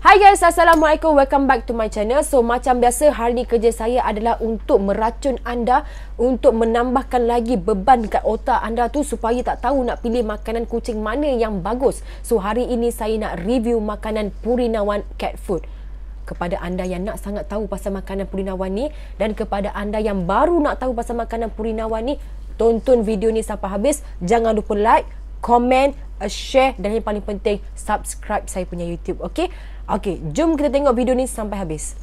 Hai guys, Assalamualaikum. Welcome back to my channel. So macam biasa, hari ni kerja saya adalah untuk meracun anda, untuk menambahkan lagi beban dekat otak anda tu supaya tak tahu nak pilih makanan kucing mana yang bagus. So hari ini saya nak review makanan Purinawan Cat Food. Kepada anda yang nak sangat tahu pasal makanan Purinawan ni, dan kepada anda yang baru nak tahu pasal makanan Purinawan ni, tonton video ni sampai habis. Jangan lupa like, komen, share dan yang paling penting subscribe saya punya YouTube. Okey, jom kita tengok video ni sampai habis.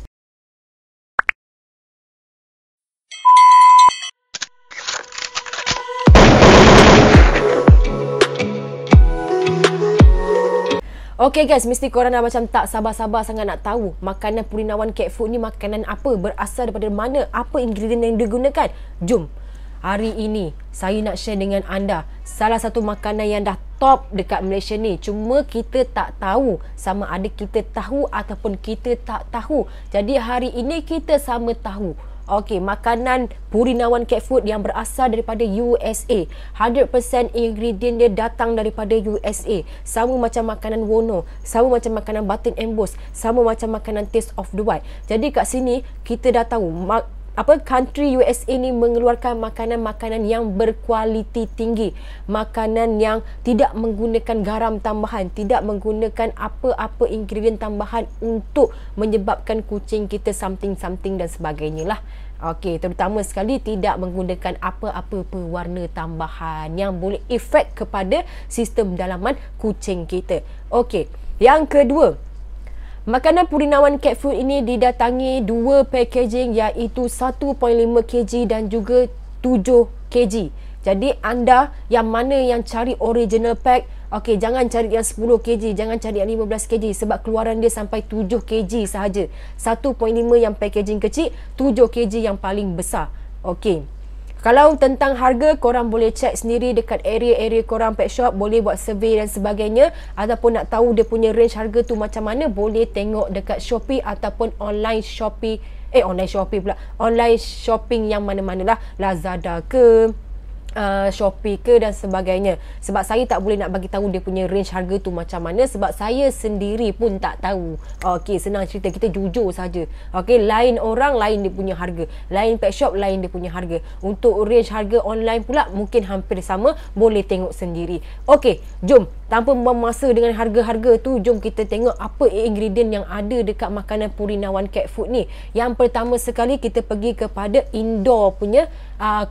Okay guys, mesti korang dah macam tak sabar-sabar sangat nak tahu makanan Purinawan Cat Food ni makanan apa, berasal daripada mana, apa ingredient yang digunakan. Jom. Hari ini saya nak share dengan anda salah satu makanan yang dah top dekat Malaysia ni. Cuma kita tak tahu sama ada kita tahu ataupun kita tak tahu. Jadi hari ini kita sama tahu. Okey, makanan Purinawan Cat Food yang berasal daripada USA. 100% ingredient dia datang daripada USA. Sama macam makanan Wono, sama macam makanan Button Emboss, sama macam makanan Taste of the Wild. Jadi kat sini kita dah tahu country USA ni mengeluarkan makanan-makanan yang berkualiti tinggi, makanan yang tidak menggunakan garam tambahan, tidak menggunakan apa-apa ingredient tambahan untuk menyebabkan kucing kita something dan sebagainya lah. Okey, terutama sekali tidak menggunakan apa-apa pewarna tambahan yang boleh efek kepada sistem dalaman kucing kita. Okey, yang kedua, makanan Purinawan Cat Food ini didatangi dua packaging, iaitu 1.5 kg dan juga 7 kg. Jadi anda yang mana yang cari original pack, okey, jangan cari yang 10 kg, jangan cari yang 15 kg sebab keluaran dia sampai 7 kg sahaja. 1.5 yang packaging kecil, 7 kg yang paling besar. Okey. Kalau tentang harga, korang boleh check sendiri dekat area-area korang pet shop, boleh buat survey dan sebagainya. Ataupun nak tahu dia punya range harga tu macam mana, boleh tengok dekat Shopee ataupun online shopping yang mana-mana lah, Lazada ke, Shopee ke dan sebagainya. Sebab saya tak boleh nak bagi tahu dia punya range harga tu macam mana sebab saya sendiri pun tak tahu. Okey, senang cerita, kita jujur saja. Okey, lain orang lain dia punya harga, lain pet shop lain dia punya harga. Untuk range harga online pula mungkin hampir sama, boleh tengok sendiri. Okey, jom tanpa membuang masa dengan harga-harga tu, jom kita tengok apa ingredient yang ada dekat makanan Purinawan Cat Food ni. Yang pertama sekali kita pergi kepada indoor punya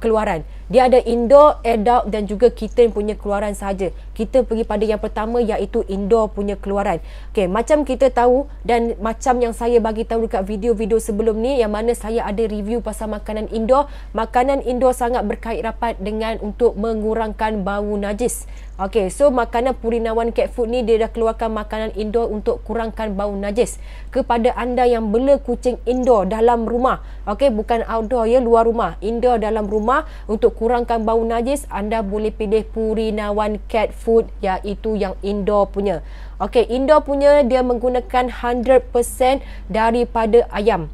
keluaran. Dia ada indoor, adult dan juga kitten punya keluaran sahaja. Kita pergi pada yang pertama, iaitu indoor punya keluaran. Okey, macam kita tahu dan macam yang saya bagi tahu dekat video-video sebelum ni, yang mana saya ada review pasal makanan indoor. Makanan indoor sangat berkait rapat dengan untuk mengurangkan bau najis. Okey, so makanan Purinawan Cat Food ni dia dah keluarkan makanan indoor untuk kurangkan bau najis. Kepada anda yang bela kucing indoor dalam rumah, okey, bukan outdoor ya, luar rumah, indoor dalam rumah, untuk kurangkan bau najis, anda boleh pilih Purinawan Cat Food, iaitu yang indoor punya. Okey, indoor punya dia menggunakan 100% daripada ayam.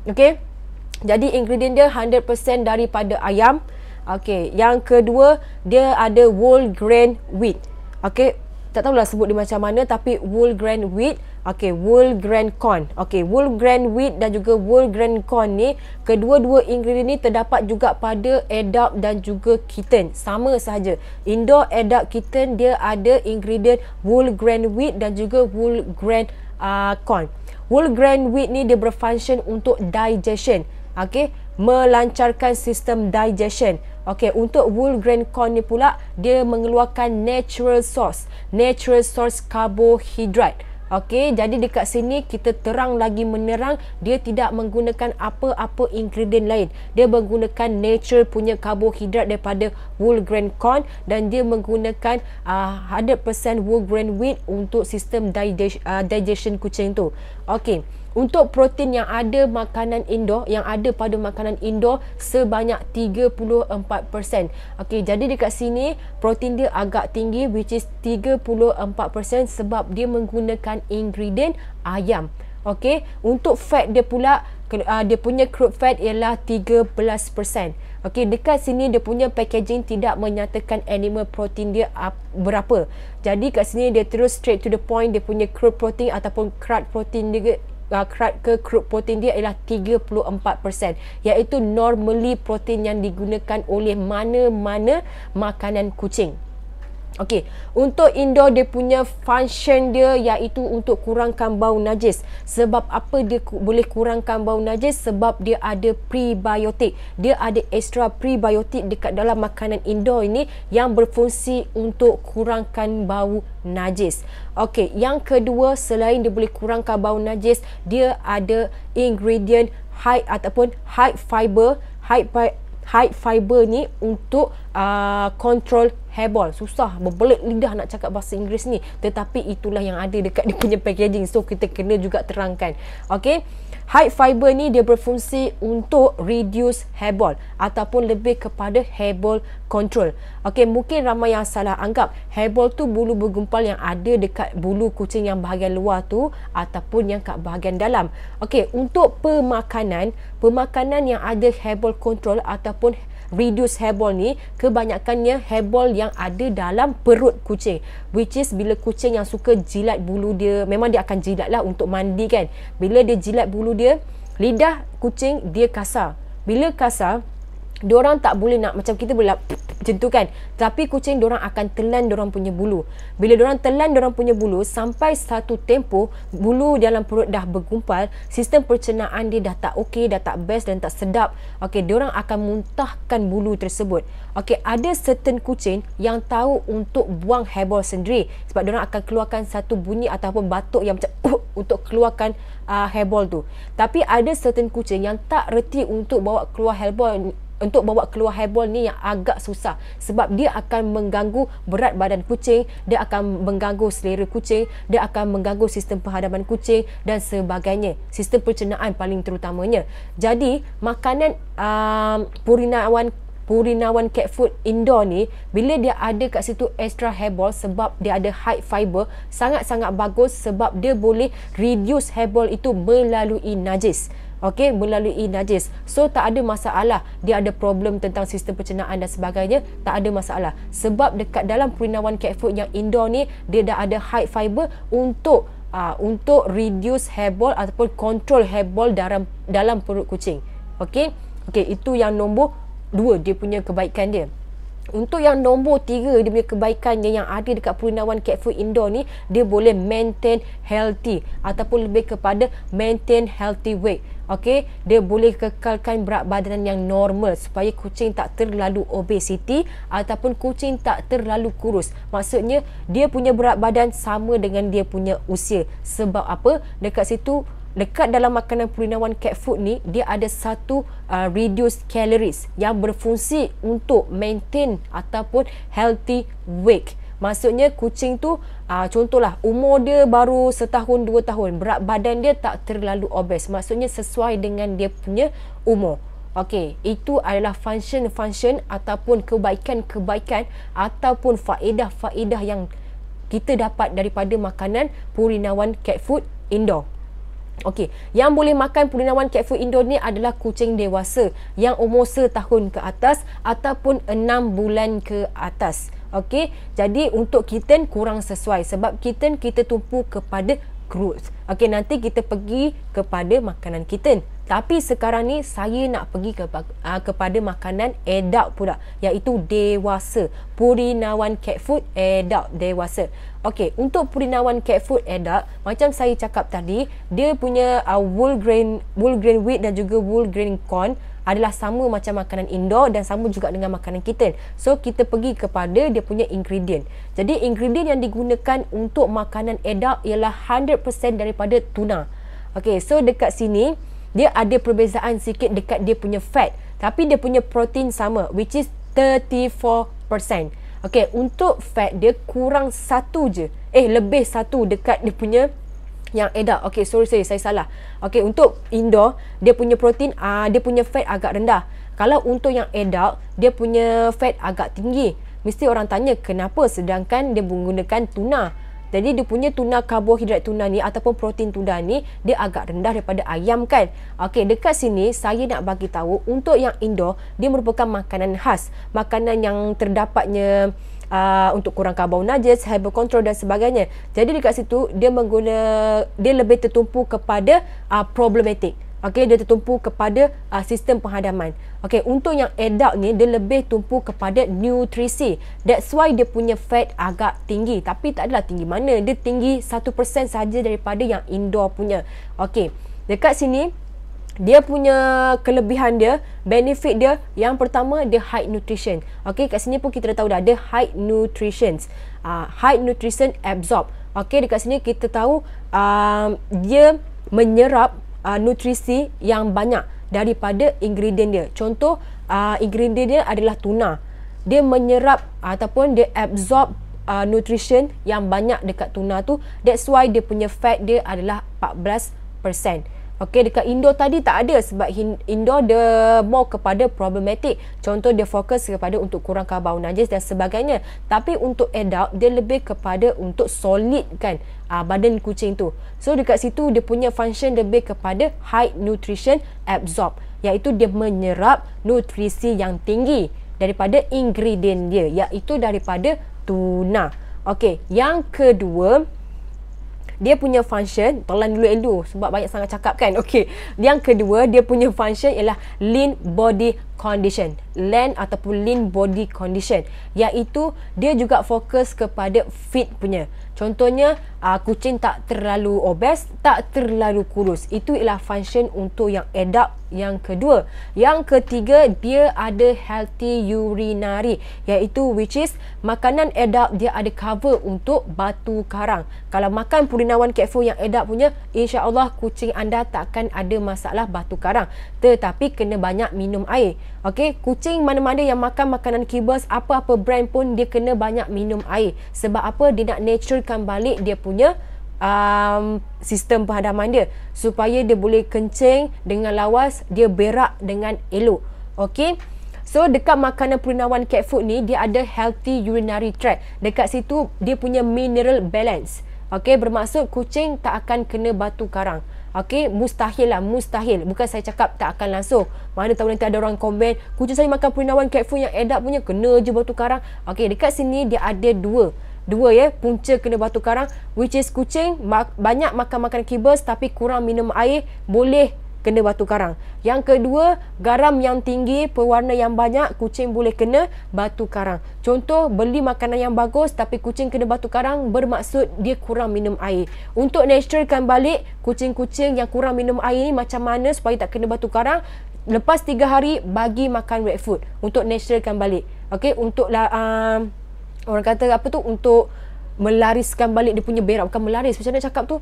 Okey, jadi ingredient dia 100% daripada ayam. Okey, yang kedua dia ada whole grain wheat. Okey, tak tahulah sebut dia macam mana, tapi whole grain wheat. Okey, whole grain corn. Okey, whole grain wheat dan juga whole grain corn ni, kedua-dua ingredient ni terdapat juga pada adult dan juga kitten. Sama sahaja. Indoor, adult, kitten dia ada ingredient whole grain wheat dan juga whole grain corn. Whole grain wheat ni dia berfunction untuk digestion. Okey, melancarkan sistem digestion. Okey, untuk whole grain corn ni pula dia mengeluarkan natural source karbohidrat. Okey, jadi dekat sini kita terang lagi menerang, dia tidak menggunakan apa-apa ingredient lain. Dia menggunakan natural punya karbohidrat daripada whole grain corn dan dia menggunakan 100% whole grain wheat untuk sistem digestion kucing tu. Okey, untuk protein yang ada pada makanan indoor sebanyak 34%. Okey, jadi dekat sini protein dia agak tinggi, which is 34% sebab dia menggunakan ingredient ayam. Okey, untuk fat dia pula dia punya crude fat ialah 13%. Okey, dekat sini dia punya packaging tidak menyatakan animal protein dia berapa. Jadi kat sini dia terus straight to the point, dia punya crude protein ataupun crude protein dia crude protein dia ialah 34%, iaitu normally protein yang digunakan oleh mana-mana makanan kucing. Okey, untuk indoor dia punya function dia iaitu untuk kurangkan bau najis. Sebab apa dia boleh kurangkan bau najis? Sebab dia ada prebiotik. Dia ada extra prebiotik dekat dalam makanan indoor ini yang berfungsi untuk kurangkan bau najis. Okey, yang kedua, selain dia boleh kurangkan bau najis, dia ada ingredient high ataupun high fiber. High fiber ni untuk control hairball. Susah berbelit lidah nak cakap bahasa Inggeris ni, tetapi itulah yang ada dekat dia punya packaging, so kita kena juga terangkan. Okey, high fiber ni dia berfungsi untuk reduce hairball ataupun lebih kepada hairball control. Okey, mungkin ramai yang salah anggap hairball tu bulu bergumpal yang ada dekat bulu kucing yang bahagian luar tu ataupun yang kat bahagian dalam. Okey, untuk pemakanan yang ada hairball control ataupun reduce hairball ni, kebanyakannya hairball yang ada dalam perut kucing, which is bila kucing yang suka jilat bulu dia, memang dia akan jilat lah untuk mandi kan. Bila dia jilat bulu dia, lidah kucing dia kasar. Bila kasar, diorang tak boleh nak macam kita boleh macam tu kan, tapi kucing diorang akan telan diorang punya bulu. Bila diorang telan diorang punya bulu sampai satu tempoh bulu dalam perut dah bergumpal, sistem pencernaan dia dah tak okey, dah tak best dan tak sedap. Okey, diorang akan muntahkan bulu tersebut. Okey, ada certain kucing yang tahu untuk buang hairball sendiri sebab diorang akan keluarkan satu bunyi ataupun batuk yang macam untuk keluarkan hairball tu. Tapi ada certain kucing yang tak reti untuk bawa keluar hairball ni yang agak susah sebab dia akan mengganggu berat badan kucing, dia akan mengganggu selera kucing, dia akan mengganggu sistem penghadapan kucing dan sebagainya, sistem pencernaan paling terutamanya. Jadi makanan Purinawan cat food indoor ni, bila dia ada kat situ extra hairball sebab dia ada high fiber, sangat-sangat bagus sebab dia boleh reduce hairball itu melalui najis. Okey, melalui najis. So tak ada masalah dia ada problem tentang sistem pencernaan dan sebagainya, tak ada masalah. Sebab dekat dalam Purinawan cat food yang indoor ni, dia dah ada high fiber untuk reduce hairball ataupun control hairball dalam perut kucing. Okey, itu yang nombor 2 dia punya kebaikan dia. Untuk yang nombor 3 dia punya kebaikannya yang ada dekat Purinawan cat food indoor ni, dia boleh maintain healthy ataupun lebih kepada maintain healthy weight. Okey, dia boleh kekalkan berat badan yang normal supaya kucing tak terlalu obesity ataupun kucing tak terlalu kurus. Maksudnya dia punya berat badan sama dengan dia punya usia. Sebab apa? Dekat situ, dekat dalam makanan Purinawan cat food ni, dia ada satu reduce calories yang berfungsi untuk maintain ataupun healthy weight. Maksudnya kucing tu contohlah umur dia baru setahun 2 tahun, berat badan dia tak terlalu obes, maksudnya sesuai dengan dia punya umur. Okey, itu adalah function ataupun kebaikan ataupun faedah yang kita dapat daripada makanan Purinawan cat food indoor. Okey, yang boleh makan Purinawan cat food indoor ni adalah kucing dewasa yang umur setahun ke atas ataupun 6 bulan ke atas. Okey, jadi untuk kitten kurang sesuai sebab kitten kita tumpu kepada growth. Okey, nanti kita pergi kepada makanan kitten. Tapi sekarang ni saya nak pergi kepada makanan adult pula, iaitu dewasa. Purinawan cat food adult dewasa. Okey, untuk Purinawan cat food adult, macam saya cakap tadi, dia punya whole grain wheat dan juga whole grain corn adalah sama macam makanan indoor dan sama juga dengan makanan kitten. So kita pergi kepada dia punya ingredient. Jadi ingredient yang digunakan untuk makanan adult ialah 100% daripada tuna. Okey, so dekat sini dia ada perbezaan sikit dekat dia punya fat, tapi dia punya protein sama, which is 34%. Okey, untuk fat dia kurang satu je. Lebih satu dekat dia punya yang adult. Okey, sorry saya salah. Okey, untuk indoor dia punya protein, dia punya fat agak rendah. Kalau untuk yang adult, dia punya fat agak tinggi. Mesti orang tanya kenapa sedangkan dia menggunakan tuna. Jadi dia punya tuna karbohidrat tuna ni ataupun protein tuna ni dia agak rendah daripada ayam kan. Okey, dekat sini saya nak bagi tahu untuk yang indoor dia merupakan makanan khas, makanan yang terdapatnya untuk kurang karbon najis, hypercontrol dan sebagainya. Jadi dekat situ dia lebih tertumpu kepada problematik. Okey, dia tertumpu kepada sistem penghadaman. Okey, untuk yang adult ni dia lebih tumpu kepada nutrisi. That's why dia punya fat agak tinggi, tapi tak adalah tinggi mana. Dia tinggi 1% saja daripada yang indoor punya. Okey, dekat sini dia punya kelebihan dia, benefit dia, yang pertama dia high nutrition. Okey, kat sini pun kita dah tahu dah ada high nutrition. High nutrition absorb. Okey, dekat sini kita tahu dia menyerap nutrisi yang banyak daripada ingredient dia. Contoh ingredient dia adalah tuna. Dia menyerap ataupun dia absorb nutrition yang banyak dekat tuna tu. That's why dia punya fat dia adalah 14%. Okey, dekat indoor tadi tak ada sebab indoor dia more kepada problematik. Contoh dia fokus kepada untuk kurang karbon najis dan sebagainya. Tapi untuk adult dia lebih kepada untuk solid kan badan kucing tu. So dekat situ dia punya function lebih kepada high nutrition absorb, iaitu dia menyerap nutrisi yang tinggi daripada ingredient dia, iaitu daripada tuna. Okey, yang kedua dia punya function, telan dulu Elu sebab banyak sangat cakap kan. Okey, yang kedua dia punya function ialah lean body condition. Lean ataupun lean body condition, iaitu dia juga fokus kepada fit punya. Contohnya kucing tak terlalu obes, tak terlalu kurus. Itu ialah function untuk yang adult yang kedua. Yang ketiga dia ada healthy urinary, iaitu which is makanan adult dia ada cover untuk batu karang. Kalau makan Purina ONE Cat Food yang adult punya, insya-Allah kucing anda takkan ada masalah batu karang. Tetapi kena banyak minum air. Okey, kucing mana-mana yang makan makanan kibas apa-apa brand pun dia kena banyak minum air. Sebab apa? Dia nak naturalkan balik dia punya sistem penghadaman dia supaya dia boleh kencing dengan lawas, dia berak dengan elok. Okey. So dekat makanan Purina ONE Cat Food ni dia ada healthy urinary tract. Dekat situ dia punya mineral balance. Okey, bermaksud kucing tak akan kena batu karang. Okey, mustahil lah, mustahil. Bukan saya cakap tak akan langsung. Mana tahu nanti ada orang komen, kucing saya makan Purina ONE Cat Food yang adult punya kena je batu karang. Okey, dekat sini dia ada dua punca kena batu karang, which is kucing banyak makan makanan kibas tapi kurang minum air, boleh kena batu karang. Yang kedua, garam yang tinggi, pewarna yang banyak, kucing boleh kena batu karang. Contoh, beli makanan yang bagus tapi kucing kena batu karang, bermaksud dia kurang minum air. Untuk naturalkan balik kucing-kucing yang kurang minum air ni macam mana supaya tak kena batu karang, lepas 3 hari bagi makan wet food untuk naturalkan balik. Okey, untuk orang kata apa tu, untuk melariskan balik dia punya berak. Bukan melaris, macam mana cakap tu,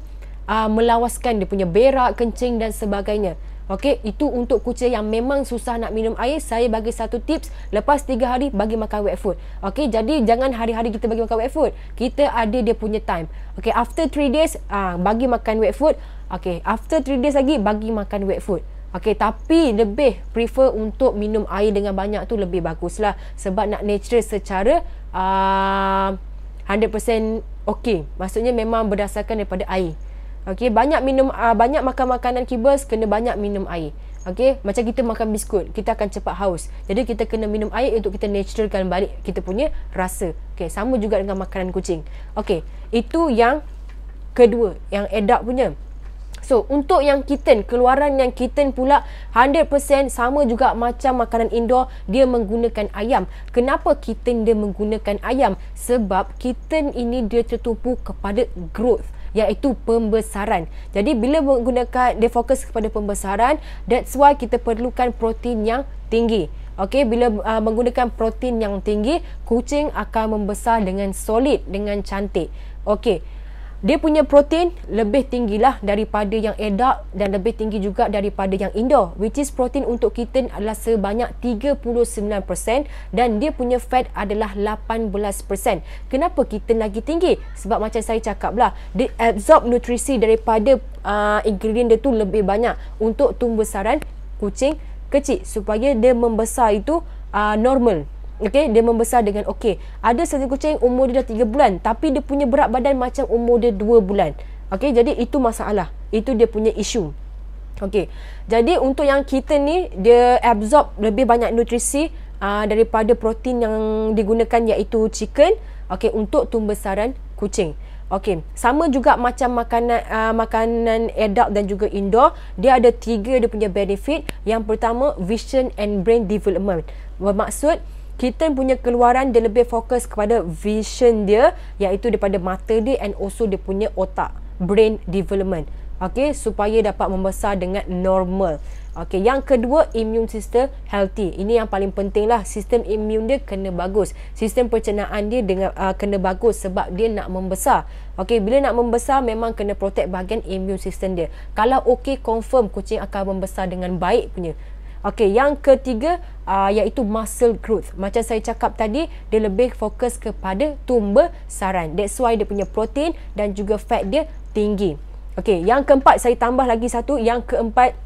melawaskan dia punya berak, kencing dan sebagainya. Okey, itu untuk kucing yang memang susah nak minum air. Saya bagi satu tips, lepas 3 hari bagi makan wet food. Okey, jadi jangan hari-hari kita bagi makan wet food. Kita ada dia punya time. Okey, after 3 days bagi makan wet food. Okey, after 3 days lagi bagi makan wet food. Okey, tapi lebih prefer untuk minum air dengan banyak tu lebih baguslah, sebab nak natural secara 100% okey. Maksudnya memang berdasarkan daripada air. Okey, banyak makan makanan kibas, kena banyak minum air. Okey, macam kita makan biskut, kita akan cepat haus. Jadi kita kena minum air untuk kita naturalkan balik kita punya rasa. Okey, sama juga dengan makanan kucing. Okey, itu yang kedua, yang adult punya. So, untuk yang kitten, keluaran yang kitten pula 100% sama juga macam makanan indoor, dia menggunakan ayam. Kenapa kitten dia menggunakan ayam? Sebab kitten ini dia tertumpu kepada growth, iaitu pembesaran. Jadi bila menggunakan, dia fokus kepada pembesaran, that's why kita perlukan protein yang tinggi. Okey, bila menggunakan protein yang tinggi, kucing akan membesar dengan solid, dengan cantik. Okey, dia punya protein lebih tinggilah daripada yang adult dan lebih tinggi juga daripada yang indoor, which is protein untuk kitten adalah sebanyak 39% dan dia punya fat adalah 18%. Kenapa kitten lagi tinggi? Sebab macam saya cakap lah, dia absorb nutrisi daripada ingredient dia tu lebih banyak untuk tumbuh besaran kucing kecil supaya dia membesar itu normal. Okey, dia membesar dengan okey. Ada satu kucing umur dia dah 3 bulan tapi dia punya berat badan macam umur dia 2 bulan. Okey, jadi itu masalah. Itu dia punya isu. Okey. Jadi untuk yang kitten ni, dia absorb lebih banyak nutrisi daripada protein yang digunakan iaitu chicken. Okey, untuk tumbesaran kucing. Okey, sama juga macam makanan adult dan juga indoor, dia ada 3 dia punya benefit. Yang pertama, vision and brain development. Bermaksud kitten punya keluaran dia lebih fokus kepada vision dia, iaitu daripada mata dia, and also dia punya otak, brain development. Okey, supaya dapat membesar dengan normal. Okey, yang kedua, immune system healthy. Ini yang paling penting lah. Sistem immune dia kena bagus. Sistem pencernaan dia kena bagus sebab dia nak membesar. Okey, bila nak membesar memang kena protect bahagian immune system dia. Kalau okey, confirm kucing akan membesar dengan baik punya. Okey, yang ketiga iaitu muscle growth. Macam saya cakap tadi, dia lebih fokus kepada tumbesaran. That's why dia punya protein dan juga fat dia tinggi. Okey, yang keempat saya tambah lagi satu. Yang keempat,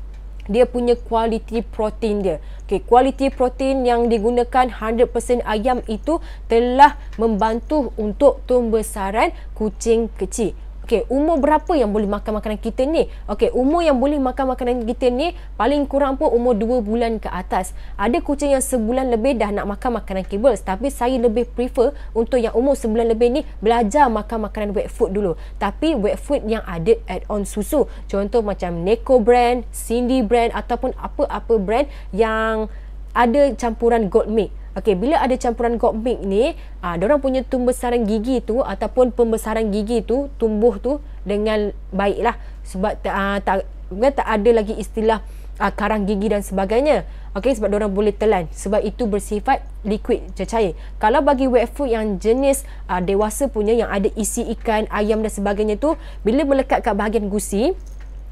dia punya quality protein dia. Okey, quality protein yang digunakan 100% ayam itu telah membantu untuk tumbesaran kucing kecil. Okey, umur berapa yang boleh makan makanan kita ni? Okey, umur yang boleh makan makanan kita ni paling kurang pun umur 2 bulan ke atas. Ada kucing yang sebulan lebih dah nak makan makanan kibbles, tapi saya lebih prefer untuk yang umur sebulan lebih ni belajar makan makanan wet food dulu. Tapi wet food yang ada add-on susu. Contoh macam Neko brand, Cindy brand ataupun apa-apa brand yang ada campuran goat milk. Okey, bila ada campuran goat milk ni, diorang punya tumbesaran gigi tu ataupun pembesaran gigi tu tumbuh tu dengan baiklah, sebab tak ada lagi istilah karang gigi dan sebagainya. Okey, sebab diorang boleh telan, sebab itu bersifat liquid, cecair. Kalau bagi wet food yang jenis dewasa punya yang ada isi ikan, ayam dan sebagainya tu, bila melekat kat bahagian gusi,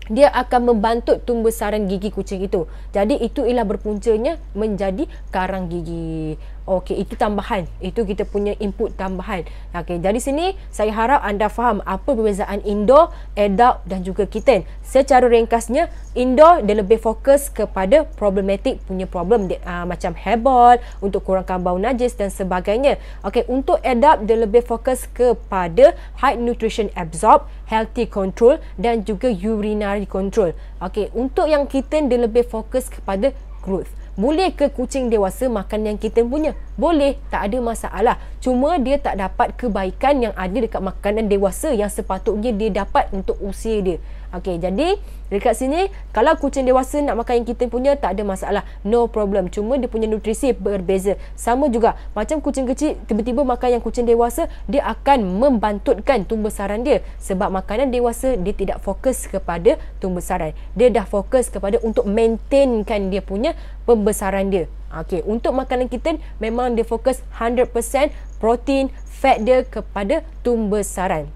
dia akan membantu tumbesaran gigi kucing itu. Jadi itu ialah berpuncanya menjadi karang gigi. Okey, itu tambahan. Itu kita punya input tambahan. Okey, dari sini saya harap anda faham apa perbezaan indoor, adult dan juga kitten. Secara ringkasnya, indoor dia lebih fokus kepada problematik punya problem dia, macam hairball, untuk kurangkan bau najis dan sebagainya. Okey, untuk adult dia lebih fokus kepada high nutrition absorb, healthy control dan juga urinary control. Okey, untuk yang kitten dia lebih fokus kepada growth. Boleh ke kucing dewasa makan yang kitten punya? Boleh, tak ada masalah. Cuma dia tak dapat kebaikan yang ada dekat makanan dewasa yang sepatutnya dia dapat untuk usia dia. Okey, jadi dekat sini kalau kucing dewasa nak makan yang kitten punya tak ada masalah, no problem. Cuma dia punya nutrisi berbeza. Sama juga macam kucing kecil tiba-tiba makan yang kucing dewasa, dia akan membantutkan tumbesaran dia. Sebab makanan dewasa dia tidak fokus kepada tumbesaran. Dia dah fokus kepada untuk maintainkan dia punya pembesaran dia. Okey, untuk makanan kitten memang dia fokus 100% protein, fat dia kepada tumbesaran.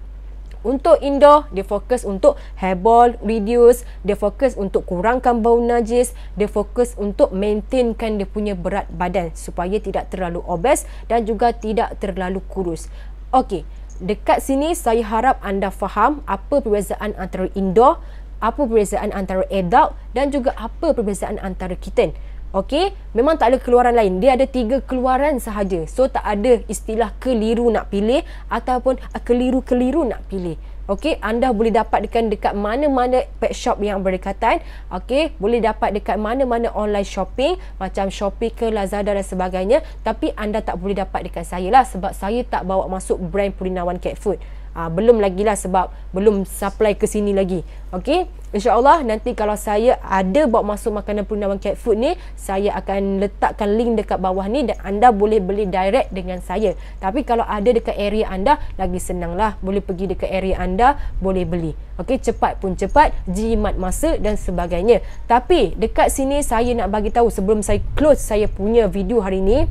Untuk indoor, dia fokus untuk hairball reduce, dia fokus untuk kurangkan bau najis, dia fokus untuk maintainkan dia punya berat badan supaya tidak terlalu obes dan juga tidak terlalu kurus. Okey, dekat sini saya harap anda faham apa perbezaan antara indoor, apa perbezaan antara adult dan juga apa perbezaan antara kitten. Okey, memang tak ada keluaran lain. Dia ada 3 keluaran sahaja. So tak ada istilah keliru nak pilih ataupun keliru-keliru nak pilih. Okey, anda boleh dapatkan dekat mana-mana pet shop yang berdekatan. Okey, boleh dapat dekat mana-mana online shopping macam Shopee ke Lazada dan sebagainya. Tapi anda tak boleh dapat dekat saya lah sebab saya tak bawa masuk brand Purinawan Cat Food. Belum lagi lah sebab belum supply ke sini lagi. Okey, InsyaAllah nanti kalau saya ada bawa masuk makanan Purinawan Cat Food ni, saya akan letakkan link dekat bawah ni dan anda boleh beli direct dengan saya. Tapi kalau ada dekat area anda, lagi senang lah. Boleh pergi dekat area anda, boleh beli. Okey, cepat pun cepat, jimat masa dan sebagainya. Tapi dekat sini saya nak bagi tahu sebelum saya close saya punya video hari ni.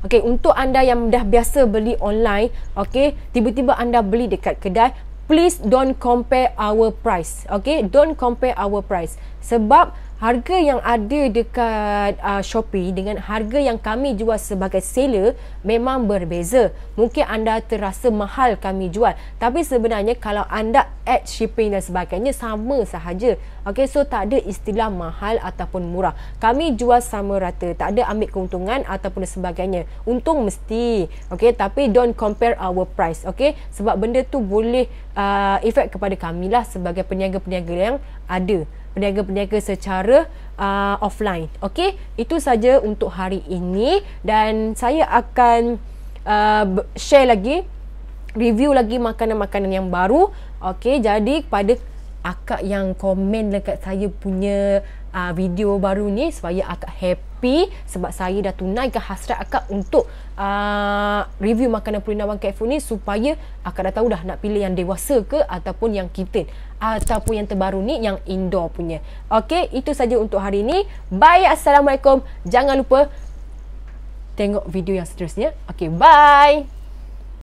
Okey, untuk anda yang dah biasa beli online, okey, tiba-tiba anda beli dekat kedai, please don't compare our price. Okay, don't compare our price. Sebab harga yang ada dekat Shopee dengan harga yang kami jual sebagai seller memang berbeza. Mungkin anda terasa mahal kami jual, tapi sebenarnya kalau anda add shipping dan sebagainya sama sahaja. Okey, so tak ada istilah mahal ataupun murah. Kami jual sama rata, tak ada ambil keuntungan ataupun sebagainya. Untung mesti. Okey, tapi don't compare our price. Okey, sebab benda tu boleh efek kepada kami lah sebagai peniaga-peniaga yang ada, peniaga-peniaga secara offline. Okey, itu saja untuk hari ini dan saya akan share lagi, review lagi makanan-makanan yang baru. Okey, jadi kepada akak yang komen dekat saya punya video baru ni, supaya akak happy sebab saya dah tunaikan hasrat akak untuk review makanan Purinawan Cat Food ni, supaya akak dah tahu dah nak pilih yang dewasa ke ataupun yang kitten ataupun yang terbaru ni yang indoor punya. Okey, itu saja untuk hari ni. Bye, assalamualaikum. Jangan lupa tengok video yang seterusnya. Okey, bye.